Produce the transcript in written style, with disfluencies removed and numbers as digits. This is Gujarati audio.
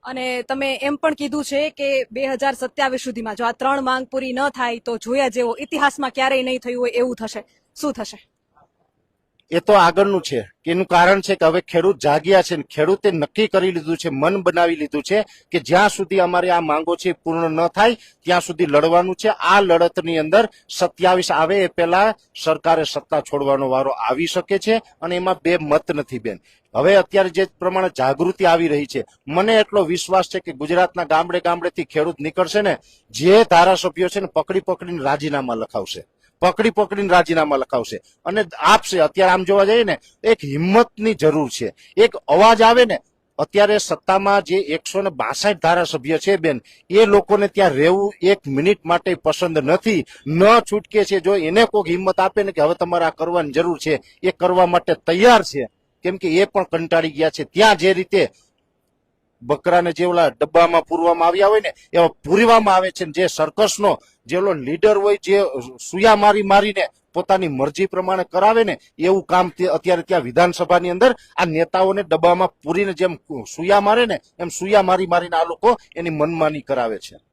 અને તમે એમ પણ કીધું છે કે 2027 સુધીમાં જો આ 3 માંગ પૂરી ન થાય તો જોયા જેવો ઇતિહાસમાં ક્યારેય નહીં થયું હોય એવું થશે. શું થશે? એ તો આગળનું છે. એનું કારણ છે કે હવે ખેડૂત જાગ્યા છે, ખેડૂતે નક્કી કરી લીધું છે, મન બનાવી લીધું છે કે જ્યાં સુધી અમારી આ માંગો છે પૂર્ણ ન થાય ત્યાં સુધી લડવાનું છે. આ લડતની અંદર 27 આવે એ પહેલા સરકારે સત્તા છોડવાનો વારો આવી શકે છે અને એમાં બે મત નથી બેન. હવે અત્યારે જે પ્રમાણે જાગૃતિ આવી રહી છે, મને એટલો વિશ્વાસ છે કે ગુજરાતના ગામડે ગામડેથી ખેડૂત નીકળશે ને, જે ધારાસભ્યો છે ને પકડીને રાજીનામા લખાવશે, રાજીનામા લખાવશે અને આપશે. અત્યારે આમ જોવા જઈએ ને, એક હિંમતની જરૂર છે, એક અવાજ આવે ને. અત્યારે સત્તામાં જે 162 ધારાસભ્ય છે બેન, એ લોકોને ત્યાં રહેવું એક મિનિટ માટે પસંદ નથી, ન છૂટકે છે. જો એને કોઈક હિંમત આપે ને કે હવે તમારે આ કરવાની જરૂર છે, એ કરવા માટે તૈયાર છે. કેમ કે એ પણ કંટાળી ગયા છે. ત્યાં જે રીતે બકરાને જે ઓલા ડબ્બામાં પૂરવામાં આવ્યા હોય ને એવા પૂરવામાં આવે છે. જે સર્કસનો જે ઓલો લીડર હોય, જે સુયા મારીને પોતાની મરજી પ્રમાણે કરાવે ને, એવું કામ અત્યારે ત્યાં વિધાનસભાની અંદર આ નેતાઓને ડબ્બામાં પૂરીને જેમ સુયા મારે ને, એમ સુયા મારીને આ લોકો એની મનમાની કરાવે છે.